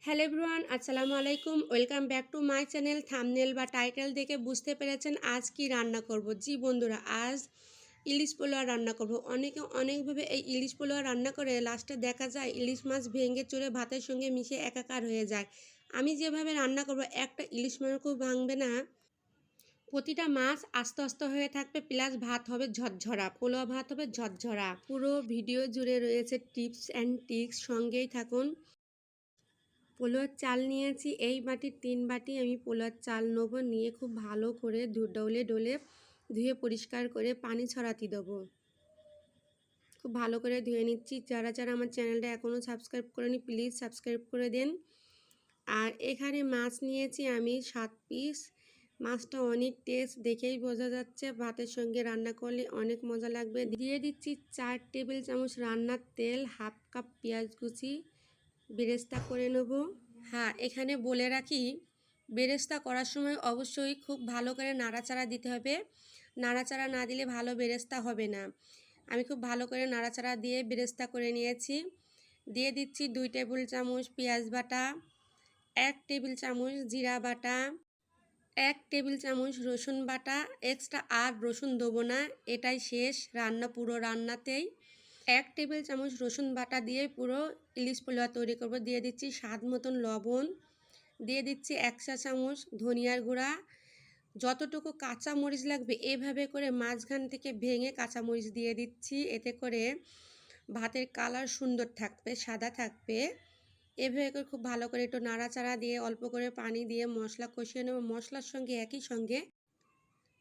Hello everyone, আসসালামু আলাইকুম। Welcome back to my channel. Thumbnail বা টাইটেল দেখে বুঝতে পেরেছেন আজ কি রান্না করব। জি বন্ধুরা, আজ ইলিশ পোলোয়া রান্না করব। অনেকে অনেকভাবে এই ইলিশ পোলোয়া রান্না করে লাস্টে দেখা যায় ইলিশ মাছ ভেঙে চুরে ভাতের সঙ্গে মিশে একাকার হয়ে যায়। আমি যেভাবে রান্না করব, একটা ইলিশ মাছও ভাঙবে না, প্রতিটা মাছ আস্তে আস্তে হয়ে থাকবে, প্লাস ভাত হবে ঝরঝরা, পোলোয়া ভাত হবে ঝরঝরা। পুরো ভিডিও জুড়ে রয়েছে টিপস অ্যান্ড ট্রিক্স, সঙ্গেই থাকুন। পোলোয়ার চাল নিয়েছি এই বাটির 3 বাটি আমি পোলোয়ার চাল নেবো। নিয়ে খুব ভালো করে ডলে ডলে ধুয়ে পরিষ্কার করে পানি ছড়াতে দেবো। খুব ভালো করে ধুয়ে নিচ্ছি। যারা যারা আমার চ্যানেলটা এখনও সাবস্ক্রাইব করেনি প্লিজ সাবস্ক্রাইব করে দেন। আর এখানে মাছ নিয়েছি আমি 7 পিস। মাছটা অনেক টেস্ট, দেখেই বোঝা যাচ্ছে ভাতের সঙ্গে রান্না করলে অনেক মজা লাগবে। দিয়ে দিচ্ছি 4 টেবিল চামচ রান্নার তেল, হাফ কাপ পেঁয়াজ কুচি, বেরেস্তা করে নেব। হ্যাঁ, এখানে বলে রাখি, বেরেস্তা করার সময় অবশ্যই খুব ভালো করে নাড়াচাড়া দিতে হবে। নাড়াচাড়া না দিলে ভালো বেরেস্তা হবে না। আমি খুব ভালো করে নাড়াচাড়া দিয়ে বেরেস্তা করে নিয়েছি। দিয়ে দিচ্ছি 2 টেবিল চামচ পেঁয়াজ বাটা, 1 টেবিল চামচ জিরা বাটা, 1 টেবিল চামচ রসুন বাটা। এক্সট্রা আর রসুন দেবো না, এটাই শেষ রান্না, পুরো রান্নাতেই 1 টেবিল চামচ রসুন বাটা দিয়ে পুরো ইলিশ পোলোয়া তৈরি করব। দিয়ে দিচ্ছি স্বাদ মতন লবণ, দিয়ে দিচ্ছি 1 চা চামচ ধনিয়ার গুঁড়া। যতটুকু কাঁচা মরিচ লাগবে এভাবে করে মাঝখান থেকে ভেঙে কাঁচা মরিচ দিয়ে দিচ্ছি, এতে করে ভাতের কালার সুন্দর থাকবে, সাদা থাকবে। এভাবে করে খুব ভালো করে একটু নাড়াচাড়া দিয়ে অল্প করে পানি দিয়ে মশলা কষিয়ে নেব। মশলার সঙ্গে একই সঙ্গে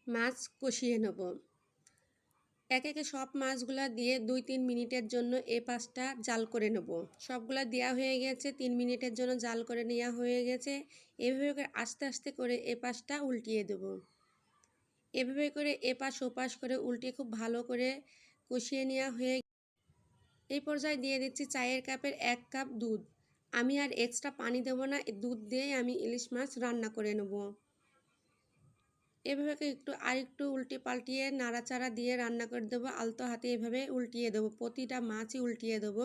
মাছ কষিয়ে নেব। একে একে সব মাছগুলা দিয়ে 2-3 মিনিটের জন্য এ পাশটা জাল করে নেব। সবগুলা দেওয়া হয়ে গেছে, 3 মিনিটের জন্য জাল করে নেওয়া হয়ে গেছে। এভাবে করে আস্তে আস্তে করে এ পাশটা উল্টিয়ে দেব। এভাবে করে এপাশ ওপাশ করে উল্টিয়ে খুব ভালো করে কষিয়ে নেওয়া হয়ে এই পর্যায়ে দিয়ে দিচ্ছি চায়ের কাপের 1 কাপ দুধ। আমি আর এক্সট্রা পানি দেবো না, দুধ দিয়েই আমি ইলিশ মাছ রান্না করে নেব। এভাবে আরেকটু উল্টে পাল্টিয়ে নাড়াচাড়া দিয়ে রান্না করে দেবো। আলতো হাতে এভাবে উল্টিয়ে দেবো, প্রতিটা মাছই উল্টিয়ে দেবো।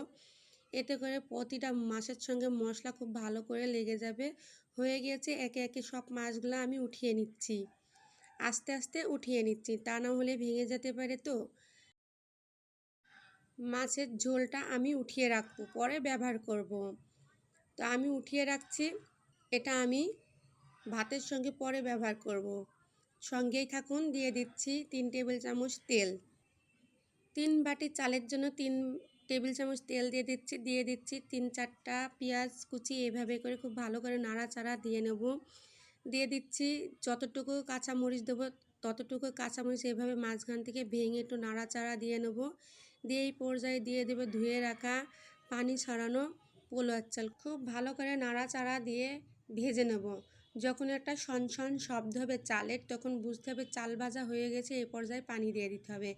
এতে করে প্রতিটা মাছের সঙ্গে মশলা খুব ভালো করে লেগে যাবে। হয়ে গিয়েছে, একে একে সব মাছগুলো আমি উঠিয়ে নিচ্ছি। আস্তে আস্তে উঠিয়ে নিচ্ছি, তা না হলে ভেঙে যেতে পারে। তো মাছের ঝোলটা আমি উঠিয়ে রাখবো, পরে ব্যবহার করব। তো আমি উঠিয়ে রাখছি, এটা আমি ভাতের সঙ্গে পরে ব্যবহার করব। সঙ্গেই থাকুন। দিয়ে দিচ্ছি 3 টেবিল চামচ তেল। 3 বাটি চালের জন্য 3 টেবিল চামচ তেল দিয়ে দিচ্ছি। দিয়ে দিচ্ছি 3-4টা পেঁয়াজ কুচি, এভাবে করে খুব ভালো করে নাড়াচাড়া দিয়ে নেব। দিয়ে দিচ্ছি যতটুকু কাঁচামরিচ দেবো ততটুকু কাঁচামরিচ, এভাবে মাঝখান থেকে ভেঙে একটু নাড়াচাড়া দিয়ে নেব। দিয়ে এই পর্যায়ে দিয়ে দেবো ধুয়ে রাখা পানি ছড়ানো পোলোয়ার চাল। খুব ভালো করে নাড়াচাড়া দিয়ে ভেজে নেব। যখন একটা সনসন শব্দ হবে চালের, তখন বুঝতে হবে চাল ভাজা হয়ে গেছে। এই পর্যায়ে পানি দিয়ে দিতে হবে।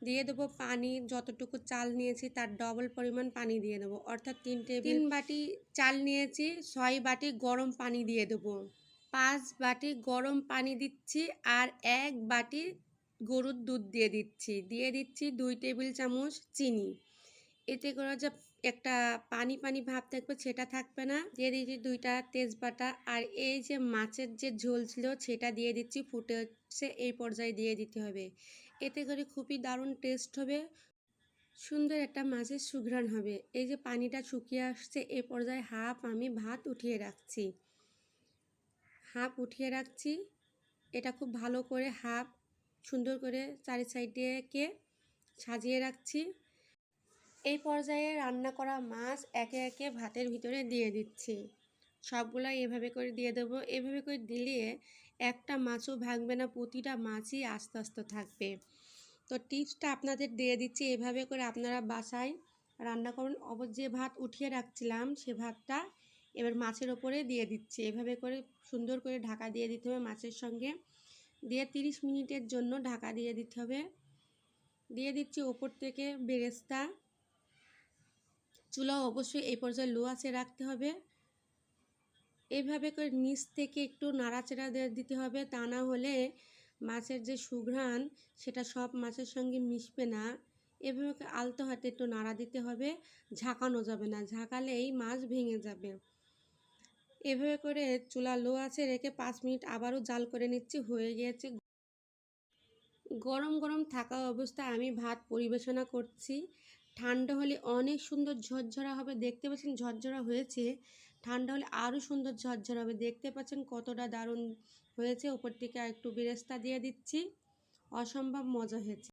দিয়ে দেবো পানি, যতটুকু চাল নিয়েছি তার ডবল পরিমাণ পানি দিয়ে দেবো, অর্থাৎ 3 বাটি চাল নিয়েছি, 6 বাটি গরম পানি দিয়ে দেবো। 5 বাটি গরম পানি দিচ্ছি, আর 1 বাটি গরুর দুধ দিয়ে দিচ্ছি। দিয়ে দিচ্ছি 2 টেবিল চামচ চিনি। এতে করে যে একটা পানি পানি ভাব থাকবে সেটা থাকবে না। দিয়ে দিচ্ছি 2টা তেজপাতা, আর এই যে মাছের যে ঝোল ছিল সেটা দিয়ে দিচ্ছি, ফুটে হচ্ছে এই পর্যায়ে দিয়ে দিতে হবে। এতে করে খুবই দারুণ টেস্ট হবে, সুন্দর একটা মাছের সুঘ্রাণ হবে। এই যে পানিটা শুকিয়ে আসছে, এই পর্যায়ে হাফ আমি ভাত উঠিয়ে রাখছি। এটা খুব ভালো করে হাফ সুন্দর করে চারি সাইডে সাজিয়ে রাখছি। এই পর্যায়ে রান্না করা মাছ একে একে ভাতের ভিতরে দিয়ে দিচ্ছি। সবগুলাই এভাবে করে দিয়ে দেবো। এভাবে করে দিলে একটা মাছও ভাঙবে না, প্রতিটা মাছই আস্তে আস্তে থাকবে। তো টিপসটা আপনাদের দিয়ে দিচ্ছি, এভাবে করে আপনারা বাসায় রান্না করুন। যে ভাত উঠিয়ে রাখছিলাম সে ভাতটা এবার মাছের ওপরে দিয়ে দিচ্ছি। এভাবে করে সুন্দর করে ঢাকা দিয়ে দিতে হবে, মাছের সঙ্গে দিয়ে 30 মিনিটের জন্য ঢাকা দিয়ে দিতে হবে। দিয়ে দিচ্ছি ওপর থেকে বেরেস্তা। চুলা অবশ্যই এই পর্যায়ে লো আঁচে রাখতে হবে। এইভাবে করে নিচ থেকে একটু নাড়াচাড়া দিতে হবে, তা না হলে মাছের যে সুঘ্রাণ সেটা সব মাছের সঙ্গে মিশবে না। এভাবে আলতো হাতে একটু নাড়া দিতে হবে, ঝাঁকানো যাবে না, ঝাঁকালেই মাছ ভেঙে যাবে। এভাবে করে চুলা লো আঁচে রেখে 5 মিনিট আবারও জাল করে নিচ্ছি। হয়ে গিয়েছে। গরম গরম থাকা অবস্থায় আমি ভাত পরিবেশনা করছি। ঠান্ডা হলে অনেক সুন্দর ঝরঝরা হবে। দেখতে পাচ্ছেন ঝরঝরা হয়েছে। ঠান্ডা হলে আরও সুন্দর ঝরঝরা হবে। দেখতে পাচ্ছেন কতটা দারুণ হয়েছে। উপর থেকে একটু বেরেস্তা দিয়ে দিচ্ছি। অসম্ভব মজা হয়েছে।